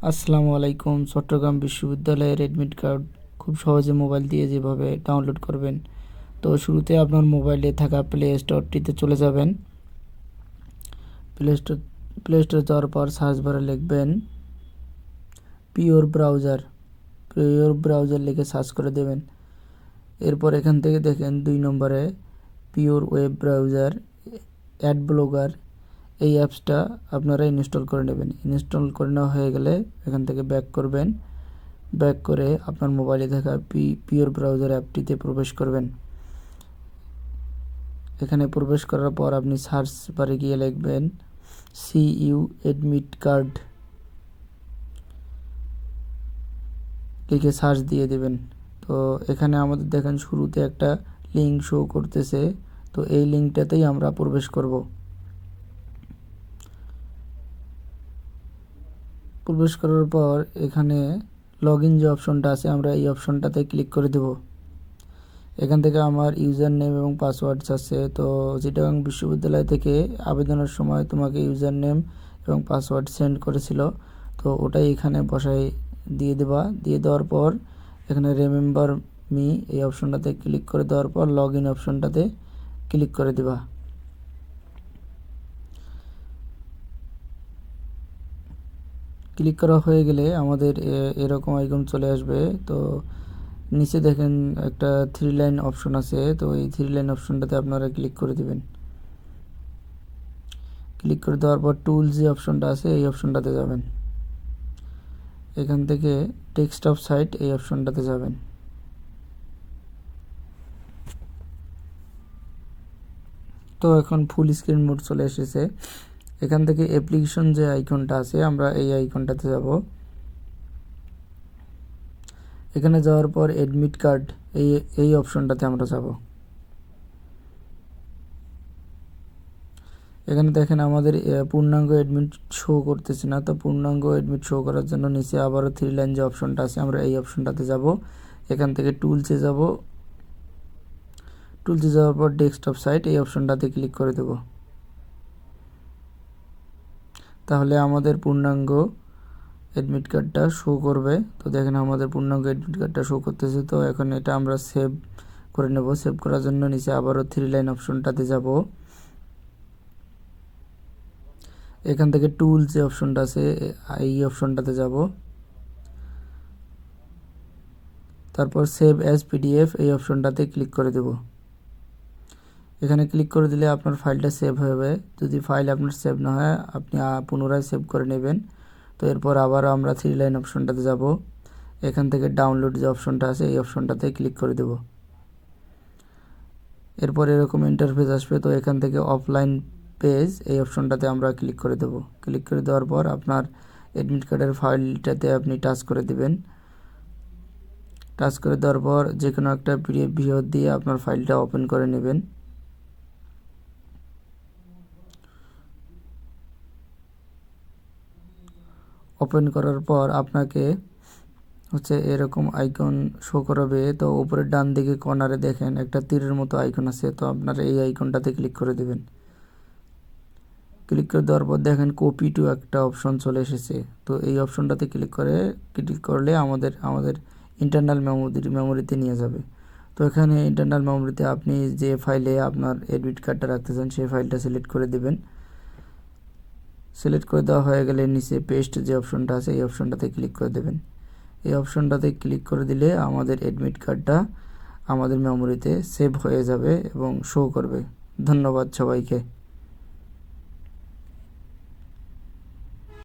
আসসালামু আলাইকুম। চট্টগ্রাম বিশ্ববিদ্যালয়ের অ্যাডমিট কার্ড খুব সহজে মোবাইল দিয়ে যেভাবে ডাউনলোড করবেন, তো শুরুতে আপনার মোবাইলে থাকা প্লে স্টোরটিতে চলে যাবেন। প্লে স্টোর যাওয়ার পর সার্চ বারে লিখবেন পিওর ব্রাউজার লিখে সার্চ করে দেবেন। এরপর এখান থেকে দেখেন 2 নম্বরে pure web browser ad blocker, এই অ্যাপসটা আপনারা ইনস্টল করে নেবেন। ইনস্টল করে নেওয়া হয়ে গেলে এখান থেকে ব্যাক করবেন। ব্যাক করে আপনার মোবাইলে থাকা পিওর ব্রাউজার অ্যাপটিতে প্রবেশ করবেন। এখানে প্রবেশ করার পর আপনি সার্চ বারে গিয়ে লিখবেন CU অ্যাডমিট কার্ড লিখে সার্চ দিয়ে দেবেন। তো এখানে আমাদের দেখেন শুরুতে একটা লিঙ্ক শো করতেছে, তো এই লিঙ্কটাতেই আমরা প্রবেশ করব। প্রবেশ করার পর এখানে লগইন যে অপশনটা আছে আমরা এই অপশনটাতে ক্লিক করে দেব। এখান থেকে আমার ইউজার নেম এবং পাসওয়ার্ড আছে। তো চিটাগাং বিশ্ববিদ্যালয় থেকে আবেদনের সময় তোমাকে ইউজার নেম এবং পাসওয়ার্ড সেন্ড করেছিল, তো ওটাই এখানে বসাই দিয়ে দেবা। দিয়ে দেওয়ার পর এখানে রিমেম্বার মি এই অপশনটাতে ক্লিক করে দেওয়ার পর লগইন অপশনটাতে ক্লিক করে দেবা। ক্লিক করা হয়ে গেলে আমাদের এরকম আইকন চলে আসবে। তো নিচে দেখেন একটা 3 লাইন অপশন আছে, তো এই 3 লাইন অপশনটাতে আপনারা ক্লিক করে দিবেন। ক্লিক করে দেওয়ার পর টুলস যে অপশনটা আছে এই অপশনটাতে যাবেন। এখান থেকে ডেস্কটপ সাইট এই অপশনটাতে যাবেন। তো এখন ফুল স্ক্রিন মোড চলে এসেছে। এখান থেকে অ্যাপ্লিকেশন যে আইকনটা আছে আমরা এই আইকনটাতে যাব। এখানে যাওয়ার পর অ্যাডমিট কার্ড এই অপশনটাতে আমরা যাব। এখানে দেখেন আমাদের পূর্ণাঙ্গ অ্যাডমিট শো করতেছে না, তো পূর্ণাঙ্গ অ্যাডমিট শো করার জন্য নিচে আবারও 3 লাইন যে অপশনটা আছে আমরা এই অপশনটাতে যাব। এখান থেকে টুলসে যাব। টুলসে যাওয়ার পর ডেস্কটপ সাইট এই অপশনটাতে ক্লিক করে দেব। তাহলে আমাদের পূর্ণাঙ্গ অ্যাডমিট কার্ডটা শো করবে। তো দেখেন আমাদের পূর্ণাঙ্গ অ্যাডমিট কার্ডটা শো করতেছে। তো এখন এটা আমরা সেভ করে নেব। সেভ করার জন্য নিচে আবারও 3 লাইন অপশনটাতে যাব। এখান থেকে টুলস যে অপশনটা আছে এই অপশনটাতে যাব। তারপর সেভ অ্যাজ পিডিএফ এই অপশনটাতে ক্লিক করে দেব। এখানে ক্লিক করে দিলে আপনার ফাইলটা সেভ হবে। যদি ফাইল আপনার সেভ না হয় আপনি পুনরায় সেভ করে নেবেন। তো এরপর আবার আমরা 3 লাইন অপশনটাতে যাব। এখান থেকে ডাউনলোড যে অপশনটা আছে এই অপশনটাতে ক্লিক করে দেব। এরপর এরকম ইন্টারফেস আসবে। তো এখান থেকে অফলাইন পেজ এই অপশনটাতে আমরা ক্লিক করে দেব। ক্লিক করে দেওয়ার পর আপনার অ্যাডমিট কার্ডের ফাইলটাতে আপনি টাচ করে দিবেন। টাচ করে দেওয়ার পর যে কোনো একটা পিডিএফ ভিউয়ার দিয়ে আপনার ফাইলটা ওপেন করে নেবেন। ওপেন করার পর আপনাকে এরকম আইকন শো করাবে। তো উপরের ডান দিকে কর্নারে দেখেন একটা তীরের মতো আইকন আছে, তো আপনারা এই আইকনটাতে ক্লিক করে দেবেন। ক্লিক করে দেওয়ার পর দেখেন কপি টু একটা অপশন চলে এসেছে। তো এই অপশনটাতে ক্লিক করলে আমাদের ইন্টারনাল মেমোরিতে নিয়ে যাবে। তো এখানে ইন্টারনাল মেমোরিতে আপনি যে ফাইলে আপনার অ্যাডমিট কার্ডটা রাখতে চান সেই ফাইলটা সিলেক্ট করে দেবেন। সিলেক্ট করে দেওয়া হয়ে গেলে নিচে পেস্ট যে অপশনটা আছে এই অপশনটাতে ক্লিক করে দেবেন। এই অপশনটাতে ক্লিক করে দিলে আমাদের অ্যাডমিট কার্ডটা আমাদের মেমোরিতে সেভ হয়ে যাবে এবং শো করবে। ধন্যবাদ সবাইকে।